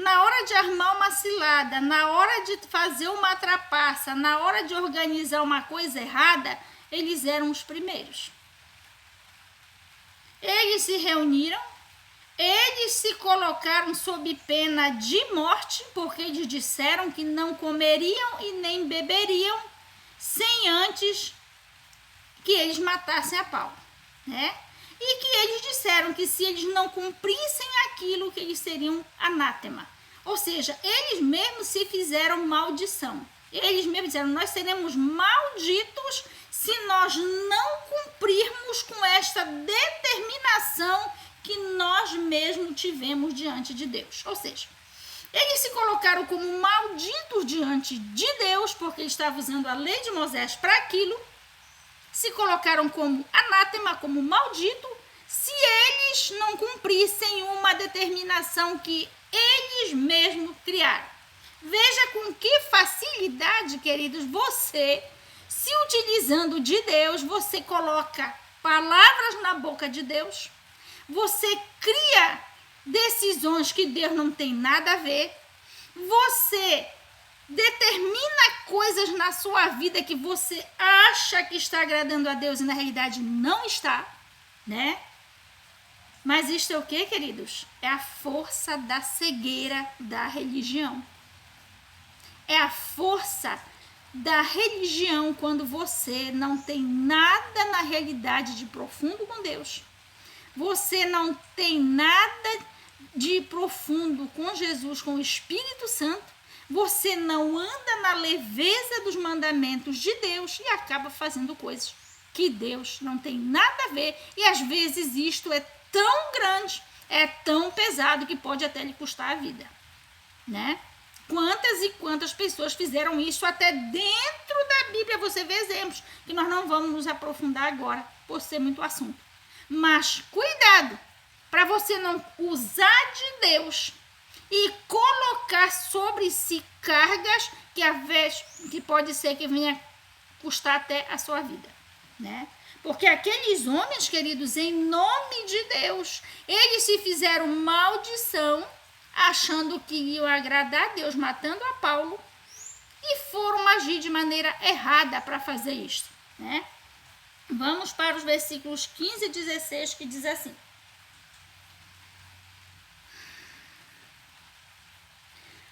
na hora de armar uma cilada, na hora de fazer uma trapaça, na hora de organizar uma coisa errada, eles eram os primeiros. Eles se reuniram, eles se colocaram sob pena de morte, porque eles disseram que não comeriam e nem beberiam sem antes que eles matassem a Paulo, né? E que eles disseram que se eles não cumprissem aquilo, que eles seriam anátema. Ou seja, eles mesmos se fizeram maldição. Eles mesmos disseram, nós seremos malditos se nós não cumprirmos com esta determinação que nós mesmos tivemos diante de Deus. Ou seja, eles se colocaram como malditos diante de Deus, porque eles estavam usando a lei de Moisés para aquilo, se colocaram como anátema, como maldito, se eles não cumprissem uma determinação que eles mesmos criaram. Veja com que facilidade, queridos, você, se utilizando de Deus, você coloca palavras na boca de Deus, você cria decisões que Deus não tem nada a ver, você determina coisas na sua vida que você acha que está agradando a Deus e na realidade não está, né? Mas isto é o que, queridos? É a força da cegueira da religião. É a força da religião quando você não tem nada na realidade de profundo com Deus. Você não tem nada de profundo com Jesus, com o Espírito Santo. Você não anda na leveza dos mandamentos de Deus e acaba fazendo coisas que Deus não tem nada a ver. E às vezes isto é tão grande, é tão pesado que pode até lhe custar a vida, né? Quantas e quantas pessoas fizeram isso até dentro da Bíblia? Você vê exemplos que nós não vamos nos aprofundar agora, por ser muito assunto. Mas cuidado, para você não usar de Deus e colocar sobre si cargas que pode ser que venha custar até a sua vida, né? Porque aqueles homens, queridos, em nome de Deus, eles se fizeram maldição, achando que iam agradar a Deus, matando a Paulo, e foram agir de maneira errada para fazer isso, né? Vamos para os versículos 15 e 16, que diz assim: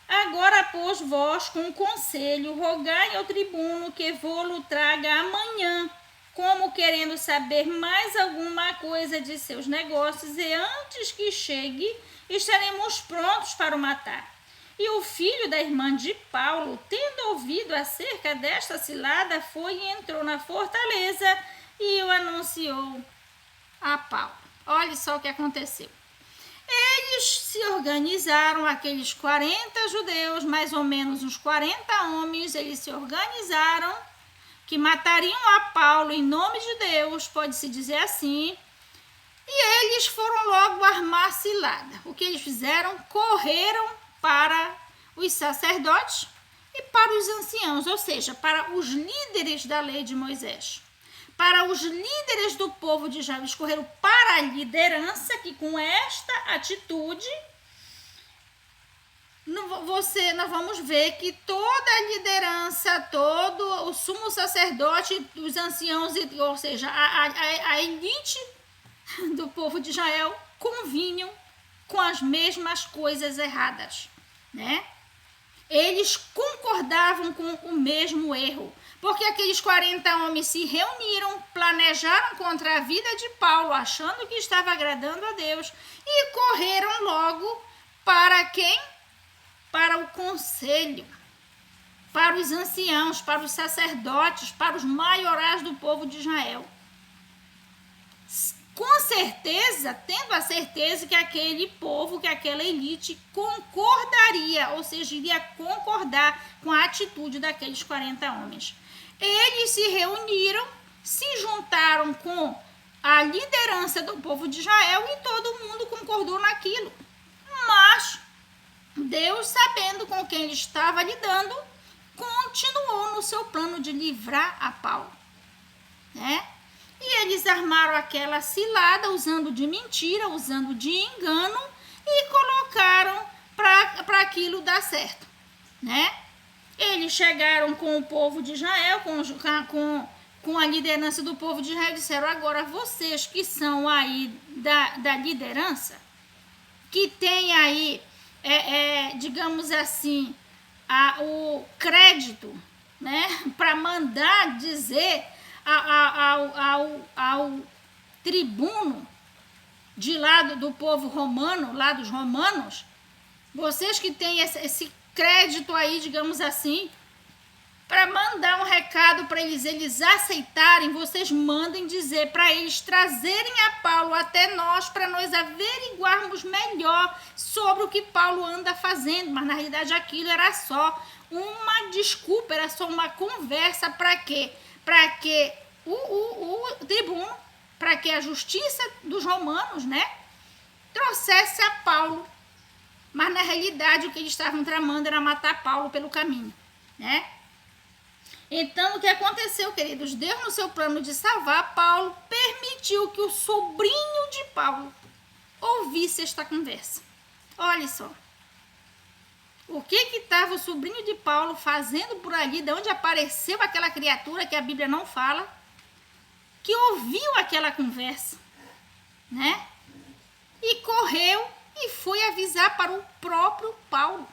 agora, pois, vós, com conselho, rogai ao tribuno que vô-lo traga amanhã, como querendo saber mais alguma coisa de seus negócios, e antes que chegue, estaremos prontos para o matar. E o filho da irmã de Paulo, tendo ouvido acerca desta cilada, foi e entrou na fortaleza e o anunciou a Paulo. Olha só o que aconteceu. Eles se organizaram, aqueles 40 judeus, mais ou menos uns 40 homens, eles se organizaram, que matariam a Paulo em nome de Deus, pode-se dizer assim, e eles foram logo armar cilada. O que eles fizeram? Correram para os sacerdotes e para os anciãos, ou seja, para os líderes da lei de Moisés. Para os líderes do povo de Israel, eles correram para a liderança, que com esta atitude, nós vamos ver que toda a liderança, todo o sumo sacerdote, os anciãos, ou seja, a elite do povo de Israel, convinham com as mesmas coisas erradas, né? Eles concordavam com o mesmo erro, porque aqueles 40 homens se reuniram, planejaram contra a vida de Paulo, achando que estava agradando a Deus, e correram logo para quem? Para o conselho, para os anciãos, para os sacerdotes, para os maiorais do povo de Israel. Com certeza, tendo a certeza que aquele povo, que aquela elite concordaria, ou seja, iria concordar com a atitude daqueles 40 homens. Eles se reuniram, se juntaram com a liderança do povo de Israel e todo mundo concordou naquilo. Mas Deus, sabendo com quem ele estava lidando, continuou no seu plano de livrar a Paulo, né? E eles armaram aquela cilada usando de mentira, usando de engano, e colocaram para aquilo dar certo, né? Eles chegaram com o povo de Israel, com a liderança do povo de Israel, disseram: agora vocês que são aí da liderança, que tem aí, digamos assim, o crédito, né, para mandar dizer ao tribuno de lado do povo romano, lá dos romanos, vocês que têm esse crédito aí, digamos assim, para mandar um recado para eles aceitarem, vocês mandem dizer para eles trazerem a Paulo até nós, para nós averiguarmos melhor sobre o que Paulo anda fazendo. Mas na realidade aquilo era só uma desculpa, era só uma conversa. Para quê? Para que o tribuno, para que a justiça dos romanos, né, trouxesse a Paulo. Mas na realidade o que eles estavam tramando era matar Paulo pelo caminho, né? Então, o que aconteceu, queridos? Deus, no seu plano de salvar Paulo, permitiu que o sobrinho de Paulo ouvisse esta conversa. Olha só. O que estava o sobrinho de Paulo fazendo por ali, de onde apareceu aquela criatura que a Bíblia não fala, que ouviu aquela conversa, né? E correu e foi avisar para o próprio Paulo.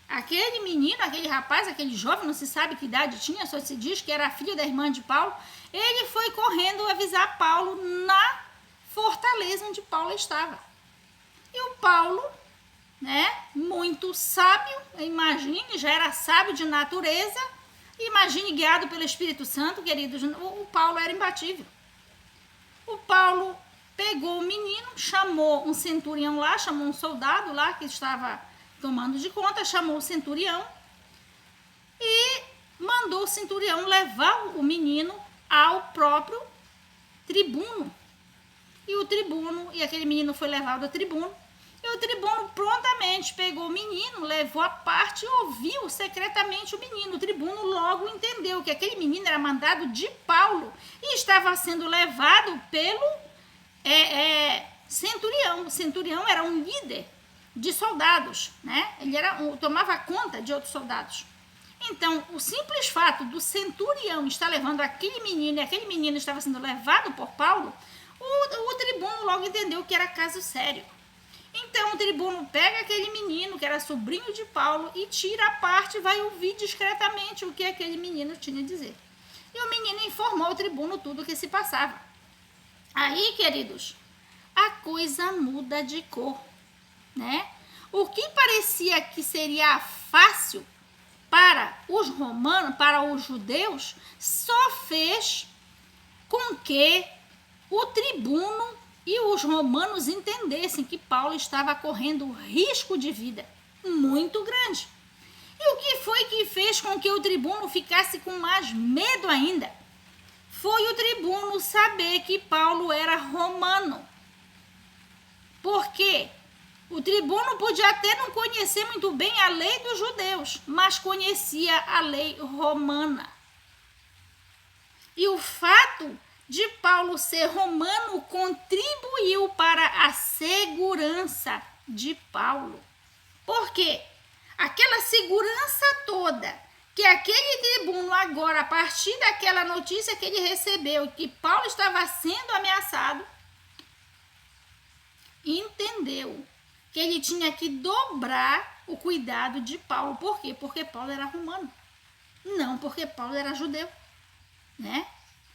Aquele menino, aquele rapaz, aquele jovem, não se sabe que idade tinha, só se diz que era filho da irmã de Paulo, ele foi correndo avisar Paulo na fortaleza onde Paulo estava. E o Paulo, né, muito sábio, imagine, já era sábio de natureza, imagine, guiado pelo Espírito Santo, queridos, o Paulo era imbatível. O Paulo pegou o menino, chamou um centurião lá, chamou um soldado lá que estava tomando de conta, chamou o centurião e mandou o centurião levar o menino ao próprio tribuno. E aquele menino foi levado ao tribuno. E o tribuno prontamente pegou o menino, levou à parte e ouviu secretamente o menino. O tribuno logo entendeu que aquele menino era mandado de Paulo e estava sendo levado pelo centurião. O centurião era um líder de soldados, né? Ele tomava conta de outros soldados. Então, o simples fato do centurião estar levando aquele menino e aquele menino estava sendo levado por Paulo, o tribuno logo entendeu que era caso sério. Então, o tribuno pega aquele menino, que era sobrinho de Paulo, e tira a parte e vai ouvir discretamente o que aquele menino tinha a dizer. E o menino informou ao tribuno tudo o que se passava. Aí, queridos, a coisa muda de cor, né? O que parecia que seria fácil para os romanos, para os judeus, só fez com que o tribuno e os romanos entendessem que Paulo estava correndo risco de vida muito grande. E o que foi que fez com que o tribuno ficasse com mais medo ainda? Foi o tribuno saber que Paulo era romano. Por quê? O tribuno podia até não conhecer muito bem a lei dos judeus, mas conhecia a lei romana. E o fato de Paulo ser romano contribuiu para a segurança de Paulo. Por quê? Aquela segurança toda que aquele tribuno agora, a partir daquela notícia que ele recebeu, que Paulo estava sendo ameaçado, entendeu que ele tinha que dobrar o cuidado de Paulo. Por quê? Porque Paulo era romano, não porque Paulo era judeu, né?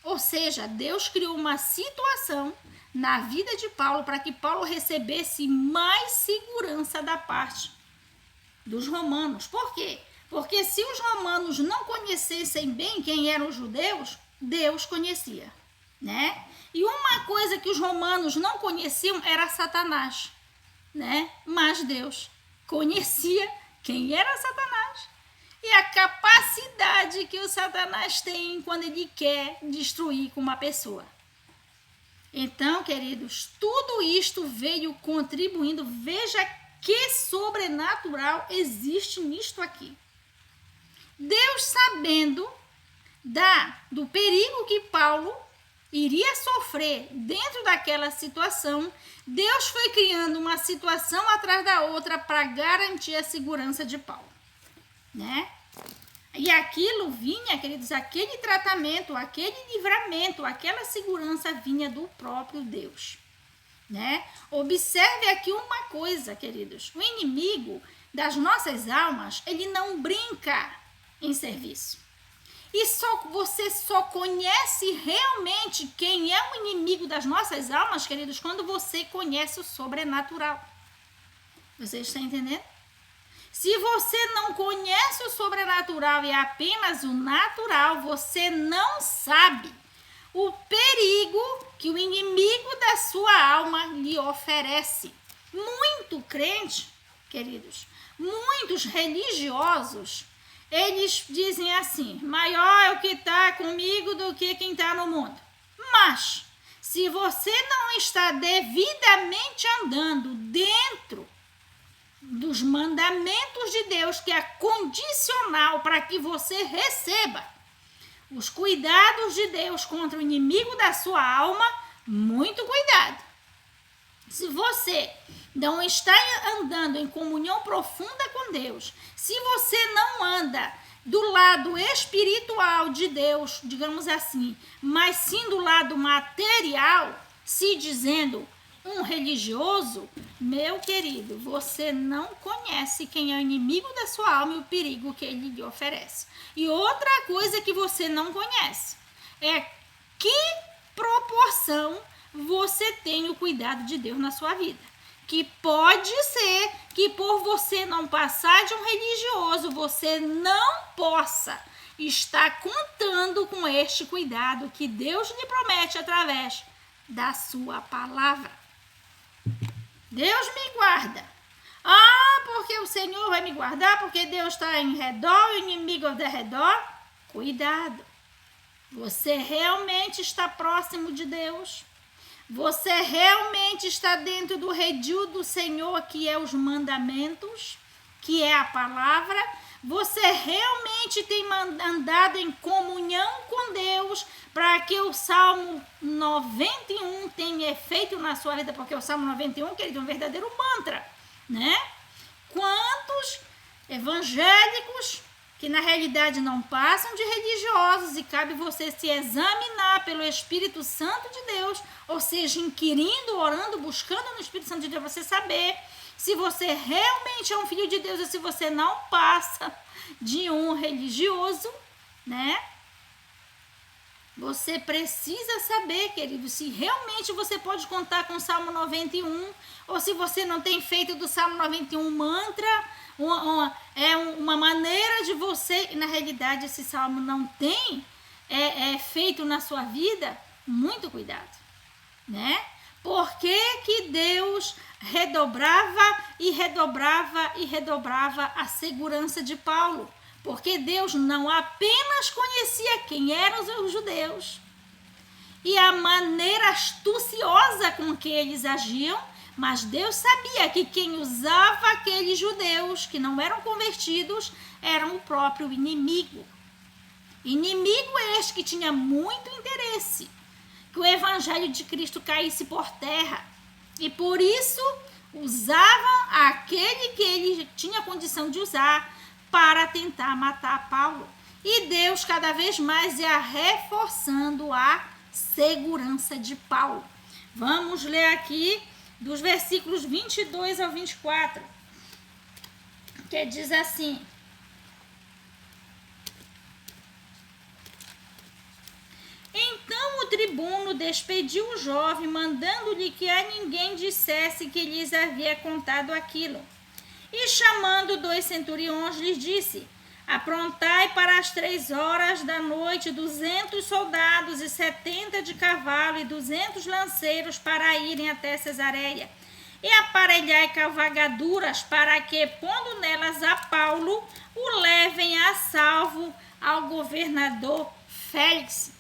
Ou seja, Deus criou uma situação na vida de Paulo para que Paulo recebesse mais segurança da parte dos romanos. Por quê? Porque se os romanos não conhecessem bem quem eram os judeus, Deus conhecia, né? E uma coisa que os romanos não conheciam era Satanás, né? Mas Deus conhecia quem era Satanás e a capacidade que o Satanás tem quando ele quer destruir com uma pessoa. Então, queridos, tudo isto veio contribuindo. Veja que sobrenatural existe nisto aqui. Deus, sabendo do perigo que Paulo iria sofrer dentro daquela situação, Deus foi criando uma situação atrás da outra para garantir a segurança de Paulo, né? E aquilo vinha, queridos, aquele tratamento, aquele livramento, aquela segurança vinha do próprio Deus, né? Observe aqui uma coisa, queridos, o inimigo das nossas almas, ele não brinca em serviço. E você só conhece realmente quem é o inimigo das nossas almas, queridos, quando você conhece o sobrenatural. Você está entendendo? Se você não conhece o sobrenatural e apenas o natural, você não sabe o perigo que o inimigo da sua alma lhe oferece. Muito crente, queridos, muitos religiosos, eles dizem assim, maior é o que está comigo do que quem está no mundo. Mas, se você não está devidamente andando dentro dos mandamentos de Deus, que é condicional para que você receba os cuidados de Deus contra o inimigo da sua alma, muito cuidado. Se você não está andando em comunhão profunda com Deus, se você não anda do lado espiritual de Deus, digamos assim, mas sim do lado material, se dizendo um religioso, meu querido, você não conhece quem é o inimigo da sua alma e o perigo que ele lhe oferece. E outra coisa que você não conhece é que proporção você tem o cuidado de Deus na sua vida. Que pode ser que por você não passar de um religioso, você não possa estar contando com este cuidado que Deus lhe promete através da sua palavra. Deus me guarda. Ah, porque o Senhor vai me guardar, porque Deus está em redor, o inimigo ao redor. Cuidado. Você realmente está próximo de Deus? Você realmente está dentro do redil do Senhor, que é os mandamentos, que é a palavra? Você realmente tem andado em comunhão com Deus para que o Salmo 91 tenha efeito na sua vida? Porque o Salmo 91, querido, é um verdadeiro mantra, né? Quantos evangélicos que na realidade não passam de religiosos, e cabe você se examinar pelo Espírito Santo de Deus, ou seja, inquirindo, orando, buscando no Espírito Santo de Deus, você saber se você realmente é um filho de Deus ou se você não passa de um religioso, né? Você precisa saber, querido, se realmente você pode contar com o Salmo 91, ou se você não tem feito do Salmo 91 mantra, uma maneira de você, e na realidade esse Salmo não tem feito na sua vida. Muito cuidado, né? Por que Deus redobrava e redobrava e redobrava a segurança de Paulo? Porque Deus não apenas conhecia quem eram os judeus e a maneira astuciosa com que eles agiam, mas Deus sabia que quem usava aqueles judeus que não eram convertidos eram o próprio inimigo. Inimigo este que tinha muito interesse que o evangelho de Cristo caísse por terra. E por isso usavam aquele que ele tinha condição de usar para tentar matar Paulo. E Deus cada vez mais ia reforçando a segurança de Paulo. Vamos ler aqui dos versículos 22 ao 24, que diz assim: Então o tribuno despediu o jovem, mandando-lhe que a ninguém dissesse que lhes havia contado aquilo. E chamando 2 centuriões, lhes disse: Aprontai para as 3 horas da noite 200 soldados e 70 de cavalo e 200 lanceiros para irem até Cesareia. E aparelhai cavalgaduras para que, pondo nelas a Paulo, o levem a salvo ao governador Félix.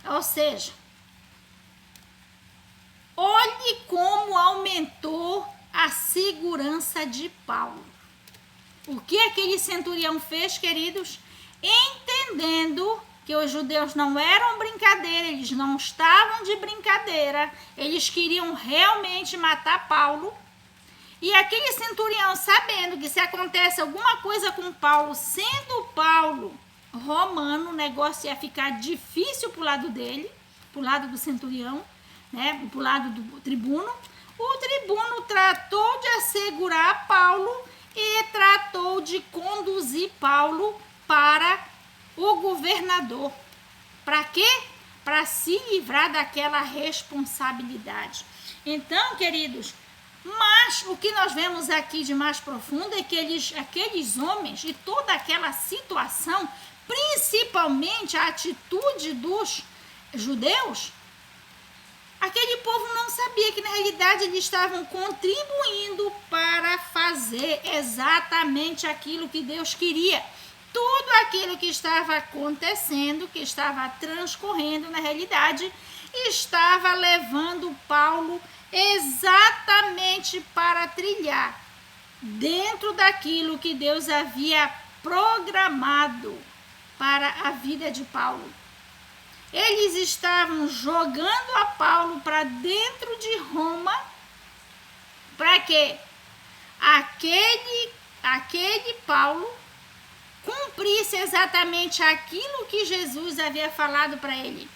Ou seja, olhe como aumentou a segurança de Paulo. O que aquele centurião fez, queridos? Entendendo que os judeus não eram brincadeira, eles não estavam de brincadeira, eles queriam realmente matar Paulo. E aquele centurião, sabendo que se acontece alguma coisa com Paulo, sendo Paulo romano, o negócio ia ficar difícil pro lado dele, pro lado do centurião, né, pro lado do tribuno. O tribuno tratou de assegurar Paulo e tratou de conduzir Paulo para o governador. Para quê? Para se livrar daquela responsabilidade. Então, queridos, mas o que nós vemos aqui de mais profundo é que aqueles homens e toda aquela situação, principalmente a atitude dos judeus, aquele povo não sabia que na realidade eles estavam contribuindo para fazer exatamente aquilo que Deus queria. Tudo aquilo que estava acontecendo, que estava transcorrendo na realidade, estava levando Paulo exatamente para trilhar dentro daquilo que Deus havia programado para a vida de Paulo. Eles estavam jogando a Paulo para dentro de Roma, para que aquele Paulo cumprisse exatamente aquilo que Jesus havia falado para ele.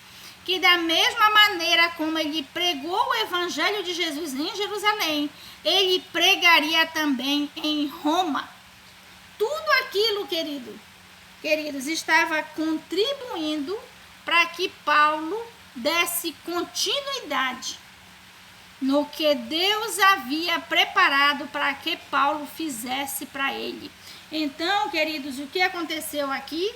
Que da mesma maneira como ele pregou o evangelho de Jesus em Jerusalém, ele pregaria também em Roma. Tudo aquilo, queridos, estava contribuindo para que Paulo desse continuidade no que Deus havia preparado para que Paulo fizesse para ele. Então, queridos, o que aconteceu aqui?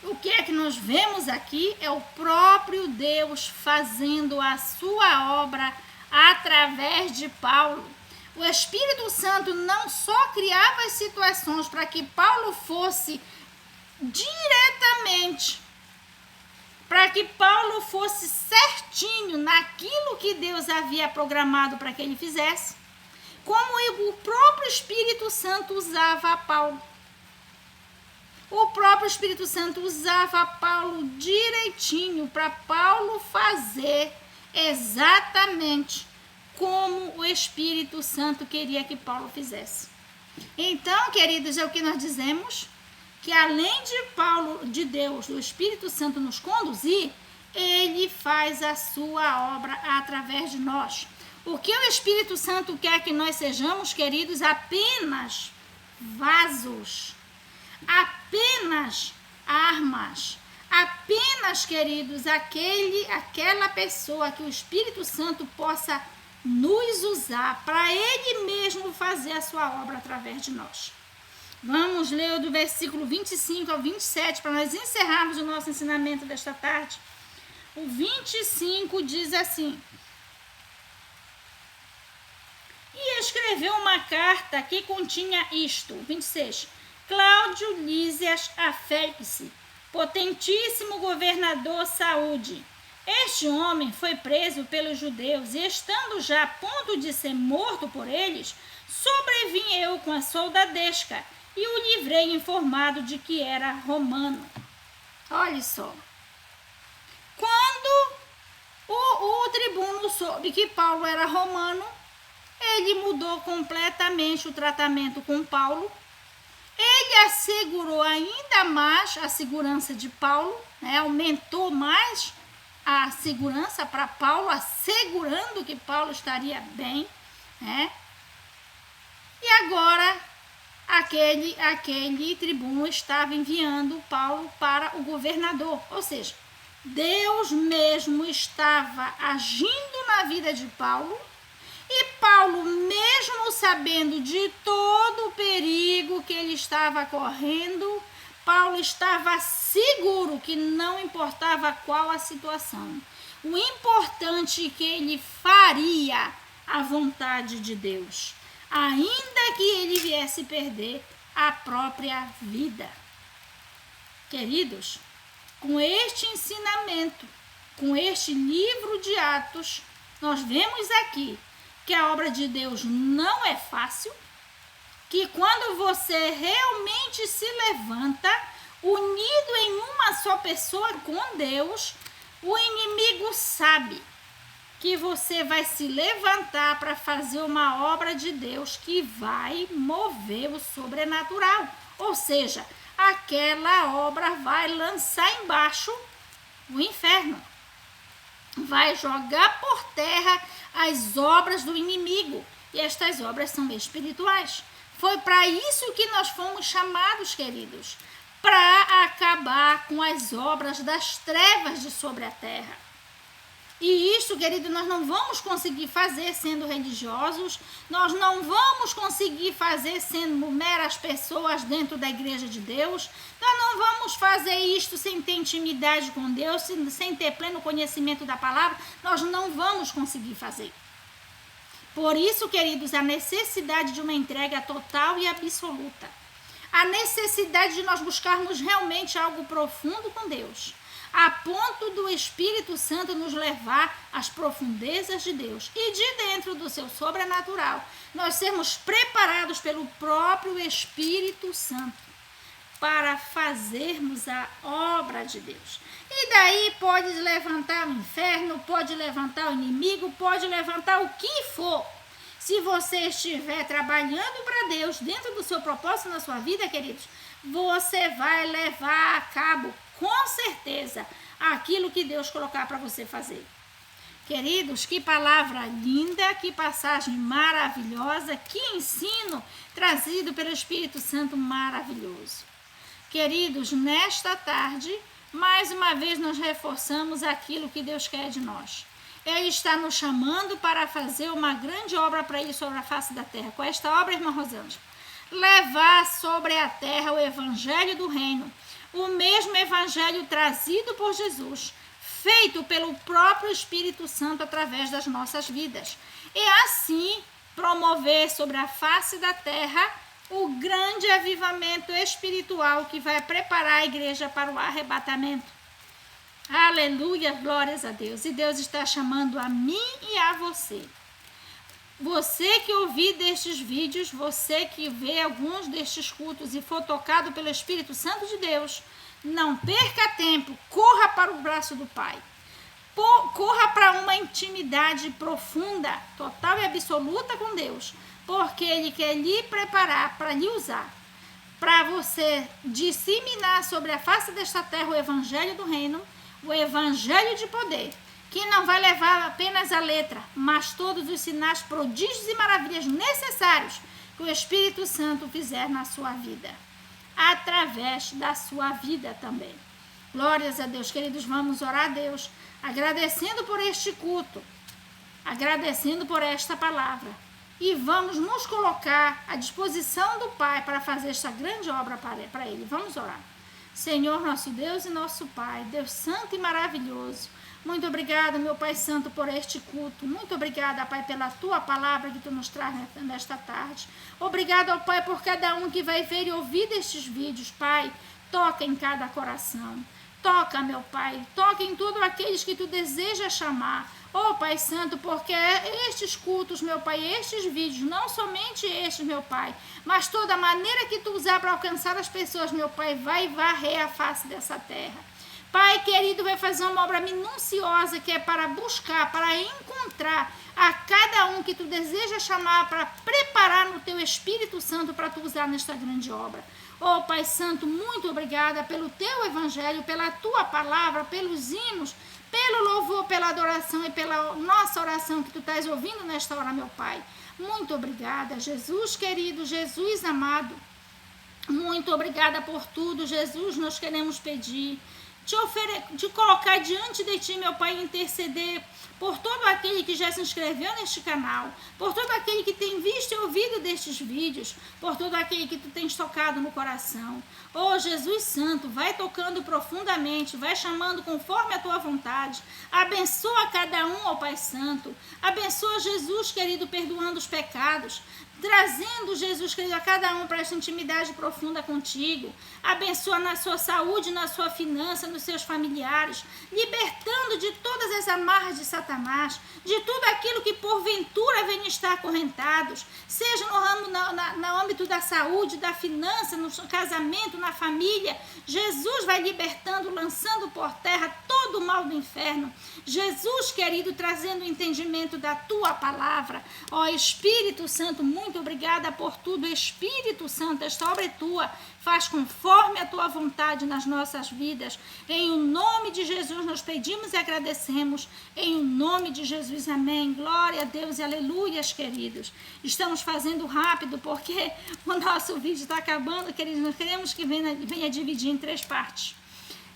O que é que nós vemos aqui é o próprio Deus fazendo a sua obra através de Paulo. O Espírito Santo não só criava as situações para que Paulo fosse diretamente, para que Paulo fosse certinho naquilo que Deus havia programado para que ele fizesse, como o próprio Espírito Santo usava Paulo. O próprio Espírito Santo usava Paulo direitinho para Paulo fazer exatamente como o Espírito Santo queria que Paulo fizesse. Então, queridos, é o que nós dizemos, que além de Paulo, de Deus, do Espírito Santo nos conduzir, ele faz a sua obra através de nós. O que o Espírito Santo quer que nós sejamos, queridos, apenas vasos, apenas armas, apenas, queridos, aquela pessoa que o Espírito Santo possa nos usar para ele mesmo fazer a sua obra através de nós. Vamos ler do versículo 25 ao 27 para nós encerrarmos o nosso ensinamento desta tarde. O 25 diz assim: e escreveu uma carta que continha isto, 26, Cláudio Lísias a Félix, potentíssimo governador Saúde. Este homem foi preso pelos judeus e, estando já a ponto de ser morto por eles, sobrevim eu com a soldadesca e o livrei informado de que era romano. Olha só. Quando o tribuno soube que Paulo era romano, ele mudou completamente o tratamento com Paulo. Ele assegurou ainda mais a segurança de Paulo, né? Aumentou mais a segurança para Paulo, assegurando que Paulo estaria bem, né? E agora aquele tribuno estava enviando Paulo para o governador, ou seja, Deus mesmo estava agindo na vida de Paulo. E Paulo, mesmo sabendo de todo o perigo que ele estava correndo, Paulo estava seguro que não importava qual a situação. O importante é que ele faria a vontade de Deus, ainda que ele viesse perder a própria vida. Queridos, com este ensinamento, com este livro de Atos, nós vemos aqui que a obra de Deus não é fácil, que quando você realmente se levanta, unido em uma só pessoa com Deus, o inimigo sabe que você vai se levantar para fazer uma obra de Deus que vai mover o sobrenatural. Ou seja, aquela obra vai lançar embaixo o inferno. Vai jogar por terra as obras do inimigo. E estas obras são espirituais. Foi para isso que nós fomos chamados, queridos, para acabar com as obras das trevas de sobre a terra. E isso, querido, nós não vamos conseguir fazer sendo religiosos, nós não vamos conseguir fazer sendo meras pessoas dentro da igreja de Deus, nós não vamos fazer isto sem ter intimidade com Deus, sem ter pleno conhecimento da palavra, nós não vamos conseguir fazer. Por isso, queridos, a necessidade de uma entrega total e absoluta. A necessidade de nós buscarmos realmente algo profundo com Deus, a ponto do Espírito Santo nos levar às profundezas de Deus e de dentro do seu sobrenatural, nós sermos preparados pelo próprio Espírito Santo para fazermos a obra de Deus. E daí pode levantar o inferno, pode levantar o inimigo, pode levantar o que for. Se você estiver trabalhando para Deus dentro do seu propósito na sua vida, queridos, você vai levar a cabo, com certeza, aquilo que Deus colocar para você fazer. Queridos, que palavra linda, que passagem maravilhosa, que ensino trazido pelo Espírito Santo maravilhoso. Queridos, nesta tarde, mais uma vez nós reforçamos aquilo que Deus quer de nós. Ele está nos chamando para fazer uma grande obra para Ele sobre a face da terra. Com esta obra, irmã Rosângela, levar sobre a terra o evangelho do reino, o mesmo evangelho trazido por Jesus, feito pelo próprio Espírito Santo através das nossas vidas. E assim promover sobre a face da terra o grande avivamento espiritual que vai preparar a igreja para o arrebatamento. Aleluia, glórias a Deus. E Deus está chamando a mim e a você. Você que ouvir destes vídeos, você que vê alguns destes cultos e for tocado pelo Espírito Santo de Deus, não perca tempo, corra para o braço do Pai. Corra para uma intimidade profunda, total e absoluta com Deus, porque Ele quer lhe preparar para lhe usar, para você disseminar sobre a face desta terra o evangelho do reino, o evangelho de poder, que não vai levar apenas a letra, mas todos os sinais, prodígios e maravilhas necessários que o Espírito Santo fizer na sua vida, através da sua vida também. Glórias a Deus, queridos, vamos orar a Deus, agradecendo por este culto, agradecendo por esta palavra, e vamos nos colocar à disposição do Pai para fazer esta grande obra para Ele. Vamos orar. Senhor, nosso Deus e nosso Pai, Deus santo e maravilhoso, muito obrigada, meu Pai Santo, por este culto. Muito obrigada, Pai, pela Tua palavra que Tu nos traz nesta tarde. Obrigada, ó Pai, por cada um que vai ver e ouvir destes vídeos, Pai. Toca em cada coração. Toca, meu Pai. Toca em todos aqueles que Tu deseja chamar. Ó Pai Santo, porque estes cultos, meu Pai, estes vídeos, não somente estes, meu Pai, mas toda a maneira que Tu usar para alcançar as pessoas, meu Pai, vai varrer a face dessa terra. Pai querido, vai fazer uma obra minuciosa que é para buscar, para encontrar a cada um que Tu deseja chamar, para preparar no Teu Espírito Santo para Tu usar nesta grande obra. Ó Pai Santo, muito obrigada pelo Teu Evangelho, pela Tua palavra, pelos hinos, pelo louvor, pela adoração e pela nossa oração que Tu estás ouvindo nesta hora, meu Pai. Muito obrigada, Jesus querido, Jesus amado. Muito obrigada por tudo, Jesus, nós queremos pedir. Te colocar diante de Ti, meu Pai, interceder por todo aquele que já se inscreveu neste canal, por todo aquele que tem visto e ouvido destes vídeos, por todo aquele que Tu tens tocado no coração. Oh, Jesus Santo, vai tocando profundamente, vai chamando conforme a Tua vontade. Abençoa cada um, ó Pai Santo. Abençoa Jesus, querido, perdoando os pecados. trazendo, Jesus querido, a cada um para esta intimidade profunda contigo. Abençoa na sua saúde, na sua finança, nos seus familiares, libertando de todas as amarras de Satanás, de tudo aquilo que porventura venha estar acorrentados, seja no ramo, no âmbito da saúde, da finança, no casamento, na família. Jesus vai libertando, lançando por terra todo o mal do inferno. Jesus, querido, trazendo o entendimento da tua palavra. Ó Espírito Santo, muito obrigada por tudo. Espírito Santo, esta obra é tua. Faz conforme a tua vontade nas nossas vidas. Em o nome de Jesus nós pedimos e agradecemos. Em o nome de Jesus, amém. Glória a Deus e aleluias, queridos. Estamos fazendo rápido porque o nosso vídeo está acabando, queridos. Nós queremos que venha dividir em 3 partes.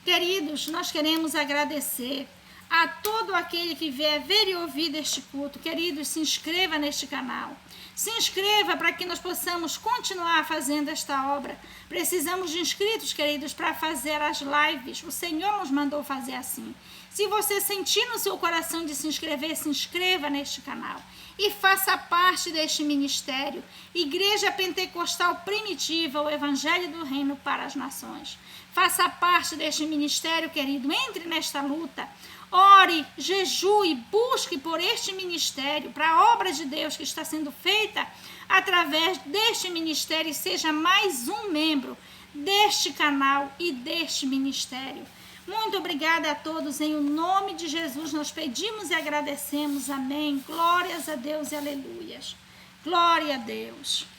Queridos, nós queremos agradecer a todo aquele que vier ver e ouvir deste culto. Queridos, se inscreva neste canal. Se inscreva para que nós possamos continuar fazendo esta obra. Precisamos de inscritos, queridos, para fazer as lives. O Senhor nos mandou fazer assim. Se você sentir no seu coração de se inscrever, se inscreva neste canal. E faça parte deste ministério. Igreja Pentecostal Primitiva, o Evangelho do Reino para as Nações. Faça parte deste ministério, querido. Entre nesta luta. Ore, jejue, busque por este ministério, para a obra de Deus que está sendo feita através deste ministério, e seja mais um membro deste canal e deste ministério. Muito obrigada a todos, em o nome de Jesus nós pedimos e agradecemos, amém. Glórias a Deus e aleluias. Glória a Deus.